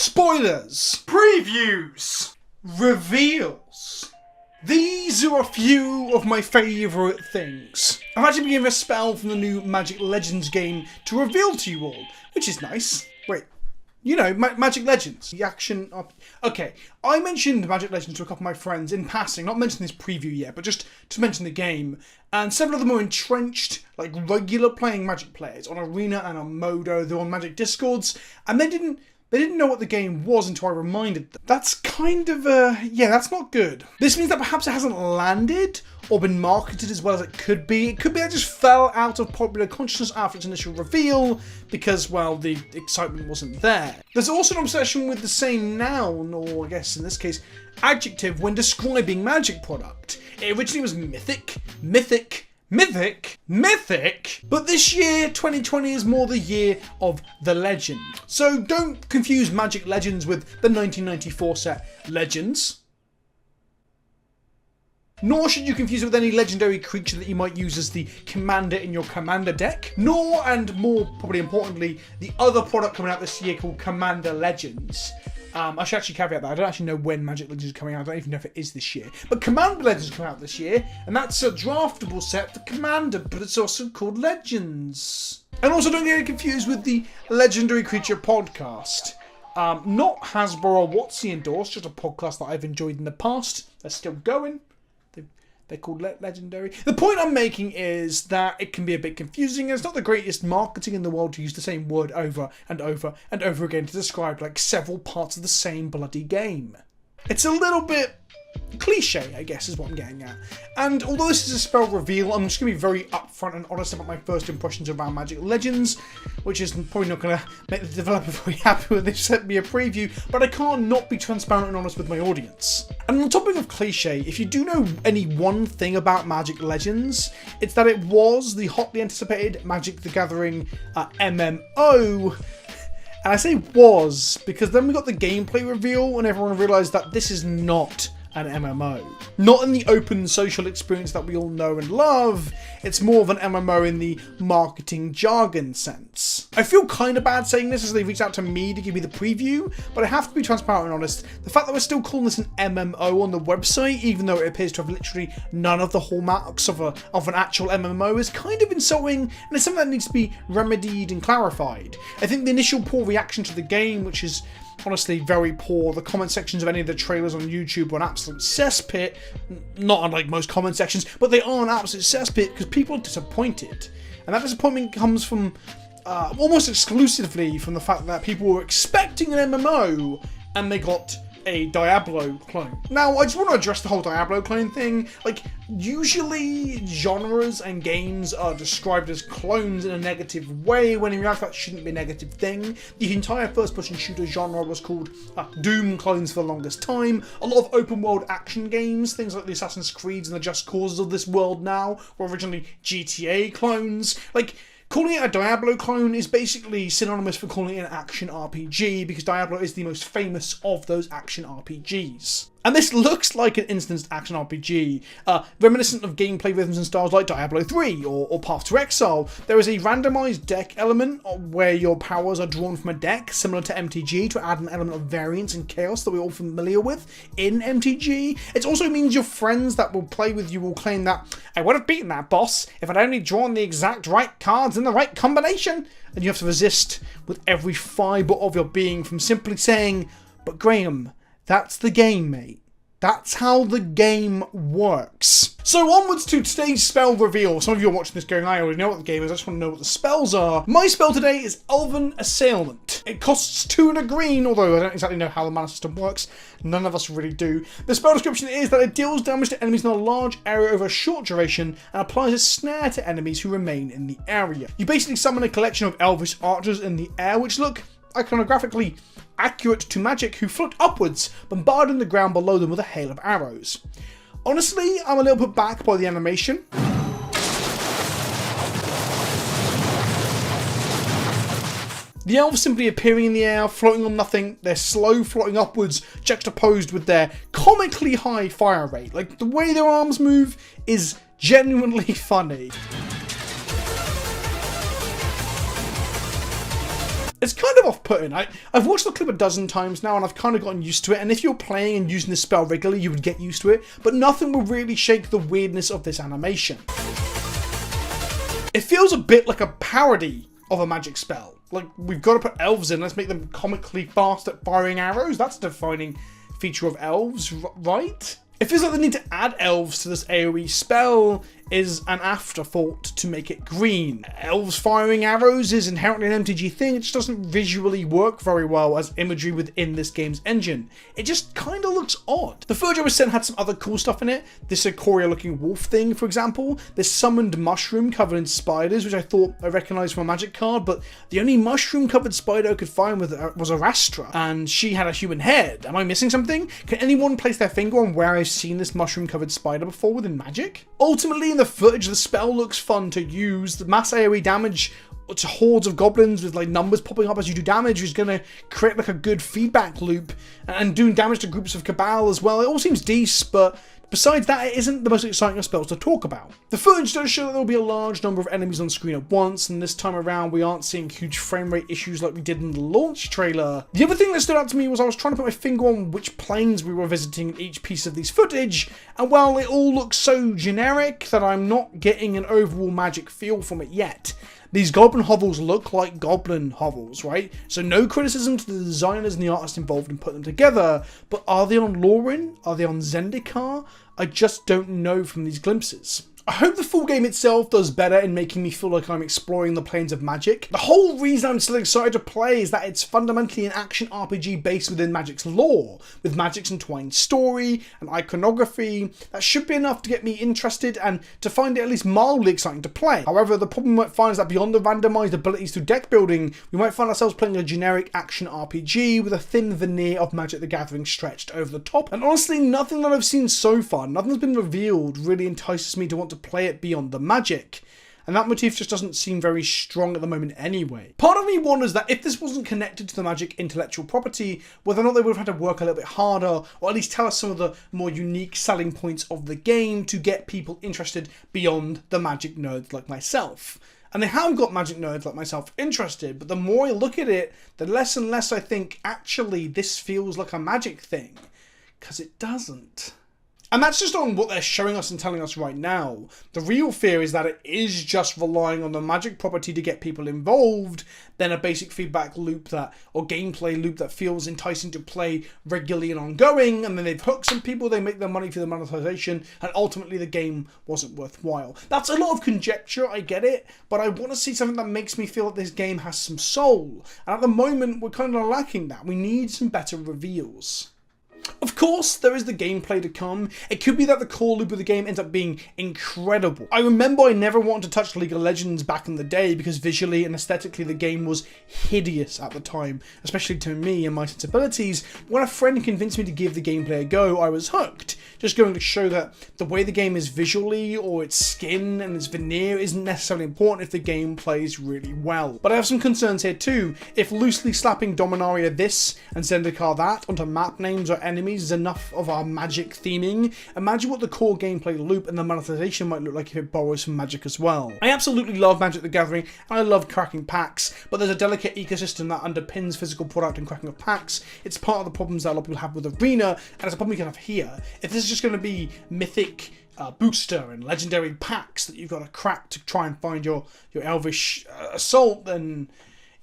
Spoilers, previews, reveals. These are a few of my favourite things. I've actually been given a spell from the new Magic Legends game to reveal to you all, which is nice. Wait, you know, Magic Legends, the action. Okay, I mentioned Magic Legends to a couple of my friends in passing, not mentioning this preview yet, but just to mention the game. And several of them are entrenched, like regular playing Magic players on Arena and on Modo. They're on Magic Discords, and they didn't know what the game was until I reminded them. That's kind of yeah, that's not good. This means that perhaps it hasn't landed or been marketed as well as it could be. It could be that it just fell out of popular consciousness after its initial reveal because, well, the excitement wasn't there. There's also an obsession with the same noun, or I guess in this case, adjective, when describing Magic product. It originally was mythic, but this year, 2020, is more the year of the legend. So don't confuse Magic Legends with the 1994 set Legends. Nor should you confuse it with any legendary creature that you might use as the commander in your commander deck. Nor, and more probably importantly, the other product coming out this year called Commander Legends. I should actually caveat that. I don't actually know when Magic Legends is coming out. I don't even know if it is this year. But Commander Legends is coming out this year, and that's a draftable set for Commander, but it's also called Legends. And also don't get it confused with the Legendary Creature podcast. Not Hasbro or WotC endorsed, just a podcast that I've enjoyed in the past. They're still going. They're called Legendary. The point I'm making is that it can be a bit confusing. It's not the greatest marketing in the world to use the same word over and over and over again to describe like several parts of the same bloody game. It's a little bit cliche, I guess, is what I'm getting at. And although this is a spell reveal, I'm just going to be very upfront and honest about my first impressions around Magic Legends, which is probably not going to make the developer very happy when they've sent me a preview, but I can't not be transparent and honest with my audience. And on the topic of cliche, if you do know any one thing about Magic Legends, it's that it was the hotly anticipated Magic the Gathering MMO. And I say was, because then we got the gameplay reveal and everyone realised that this is not an MMO. Not in the open social experience that we all know and love, it's more of an MMO in the marketing jargon sense. I feel kind of bad saying this as they reached out to me to give me the preview, but I have to be transparent and honest. The fact that we're still calling this an MMO on the website, even though it appears to have literally none of the hallmarks of an actual MMO, is kind of insulting, and it's something that needs to be remedied and clarified. I think the initial poor reaction to the game, which is honestly very poor. The comment sections of any of the trailers on YouTube are an absolute cesspit, not unlike most comment sections, but they are an absolute cesspit because people are disappointed. And that disappointment comes from almost exclusively from the fact that people were expecting an MMO and they got a Diablo clone. Now, I just want to address the whole Diablo clone thing. Like, usually genres and games are described as clones in a negative way, when in reality that shouldn't be a negative thing. The entire first-person shooter genre was called Doom clones for the longest time. A lot of open-world action games, things like the Assassin's Creeds and the Just Causes of this world now, were originally GTA clones. Like, calling it a Diablo clone is basically synonymous for calling it an action RPG, because Diablo is the most famous of those action RPGs. And this looks like an instanced action RPG, reminiscent of gameplay rhythms and styles like Diablo 3 or Path to Exile. There is a randomized deck element where your powers are drawn from a deck, similar to MTG, to add an element of variance and chaos that we're all familiar with in MTG. It also means your friends that will play with you will claim that, I would have beaten that boss if I'd only drawn the exact right cards in the right combination. And you have to resist with every fibre of your being from simply saying, but Graham, that's the game, mate. That's how the game works. So onwards to today's spell reveal. Some of you are watching this going, I already know what the game is, I just want to know what the spells are. My spell today is Elven Assailant. It costs 2 and a green, although I don't exactly know how the mana system works. None of us really do. The spell description is that it deals damage to enemies in a large area over a short duration and applies a snare to enemies who remain in the area. You basically summon a collection of elvish archers in the air, which look iconographically accurate to magic, who float upwards, bombarding the ground below them with a hail of arrows. Honestly, I'm a little put back by the animation. The elves simply appearing in the air, floating on nothing, they're slow floating upwards, juxtaposed with their comically high fire rate. Like, the way their arms move is genuinely funny. It's kind of off-putting. I've watched the clip a dozen times now and I've kind of gotten used to it, and if you're playing and using this spell regularly, you would get used to it, but nothing will really shake the weirdness of this animation. It feels a bit like a parody of a magic spell. Like, we've got to put elves in, let's make them comically fast at firing arrows. That's a defining feature of elves, right? It feels like they need to add elves to this AoE spell is an afterthought to make it green. Elves firing arrows is inherently an MTG thing, it just doesn't visually work very well as imagery within this game's engine. It just kind of looks odd. The footage I was sent had some other cool stuff in it. This Ikoria looking wolf thing, for example. This summoned mushroom covered in spiders, which I thought I recognised from a magic card, but the only mushroom covered spider I could find was Arastra, and she had a human head. Am I missing something? Can anyone place their finger on where I've seen this mushroom covered spider before within Magic? Ultimately, in the footage, the spell looks fun to use. The mass AoE damage to hordes of goblins with like numbers popping up as you do damage is going to create like a good feedback loop, and doing damage to groups of Cabal as well. It all seems decent, but besides that, it isn't the most exciting of spells to talk about. The footage does show that there will be a large number of enemies on screen at once, and this time around we aren't seeing huge frame rate issues like we did in the launch trailer. The other thing that stood out to me was I was trying to put my finger on which planes we were visiting in each piece of these footage, and well, it all looks so generic that I'm not getting an overall Magic feel from it yet. These goblin hovels look like goblin hovels, right? So no criticism to the designers and the artists involved in putting them together, but are they on Lauren? Are they on Zendikar? I just don't know from these glimpses. I hope the full game itself does better in making me feel like I'm exploring the planes of Magic. The whole reason I'm still excited to play is that it's fundamentally an action RPG based within Magic's lore, with Magic's entwined story and iconography. That should be enough to get me interested and to find it at least mildly exciting to play. However, the problem we might find is that beyond the randomized abilities through deck building, we might find ourselves playing a generic action RPG with a thin veneer of Magic the Gathering stretched over the top. And honestly, nothing that I've seen so far, nothing that's been revealed, really entices me to want to play it beyond the Magic, and that motif just doesn't seem very strong at the moment anyway. Part of me wonders that if this wasn't connected to the Magic intellectual property, whether or not they would have had to work a little bit harder, or at least tell us some of the more unique selling points of the game to get people interested beyond the Magic nerds like myself. And they have got Magic nerds like myself interested, but the more I look at it, the less and less I think, actually, this feels like a Magic thing. Because it doesn't. And that's just on what they're showing us and telling us right now. The real fear is that it is just relying on the Magic property to get people involved, then a basic feedback loop or gameplay loop that feels enticing to play regularly and ongoing, and then they've hooked some people, they make their money through the monetization, and ultimately the game wasn't worthwhile. That's a lot of conjecture, I get it, but I want to see something that makes me feel that this game has some soul. And at the moment, we're kind of lacking that. We need some better reveals. Of course, there is the gameplay to come. It could be that the core loop of the game ends up being incredible. I remember I never wanted to touch League of Legends back in the day because visually and aesthetically the game was hideous at the time, especially to me and my sensibilities. When a friend convinced me to give the gameplay a go, I was hooked. Just going to show that the way the game is visually, or its skin and its veneer, isn't necessarily important if the game plays really well. But I have some concerns here too. If loosely slapping Dominaria this and Zendikar that onto map names or enemies is enough of our Magic theming, imagine what the core gameplay loop and the monetization might look like if it borrows from Magic as well. I absolutely love Magic the Gathering and I love cracking packs, but there's a delicate ecosystem that underpins physical product and cracking of packs. It's part of the problems that a lot of people have with Arena, and it's a problem we can have here. If this is just going to be mythic booster and legendary packs that you've got to crack to try and find your Elvish assault, then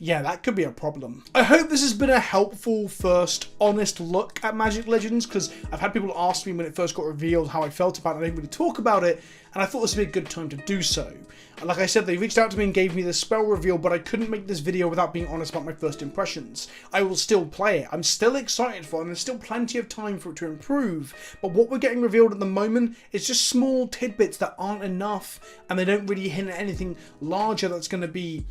yeah, that could be a problem. I hope this has been a helpful first honest look at Magic Legends, because I've had people ask me when it first got revealed how I felt about it. I didn't really talk about it, and I thought this would be a good time to do so. And like I said, they reached out to me and gave me the spell reveal, but I couldn't make this video without being honest about my first impressions. I will still play it. I'm still excited for it, and there's still plenty of time for it to improve. But what we're getting revealed at the moment is just small tidbits that aren't enough, and they don't really hint at anything larger that's going to be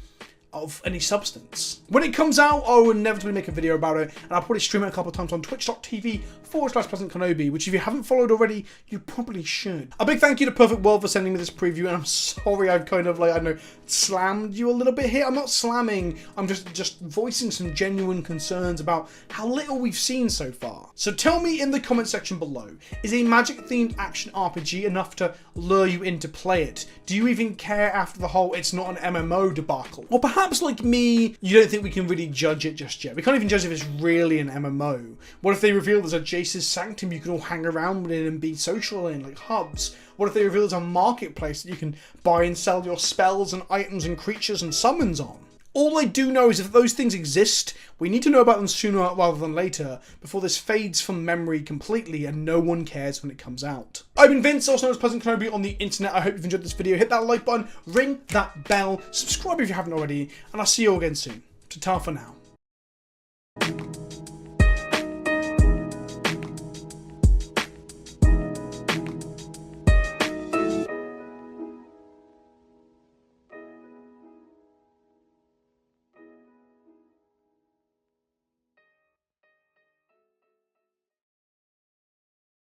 of any substance. When it comes out, I will inevitably make a video about it, and I'll probably stream it a couple of times on twitch.tv/PleasantKenobi, which if you haven't followed already, you probably should. A big thank you to Perfect World for sending me this preview, and I'm sorry I've kind of like, I don't know, slammed you a little bit here. I'm not slamming, I'm just voicing some genuine concerns about how little we've seen so far. So tell me in the comment section below, is a Magic themed action RPG enough to lure you in to play it? Do you even care after the whole it's not an MMO debacle? Or perhaps perhaps like me, you don't think we can really judge it just yet. We can't even judge if it's really an MMO. What if they reveal there's a Jace's Sanctum you can all hang around in and be social in, like hubs? What if they reveal there's a marketplace that you can buy and sell your spells and items and creatures and summons on? All I do know is if those things exist, we need to know about them sooner rather than later, before this fades from memory completely and no one cares when it comes out. I've been Vince, also known as PleasantKenobi on the internet. I hope you've enjoyed this video. Hit that like button, ring that bell, subscribe if you haven't already, and I'll see you all again soon. Ta-ta for now.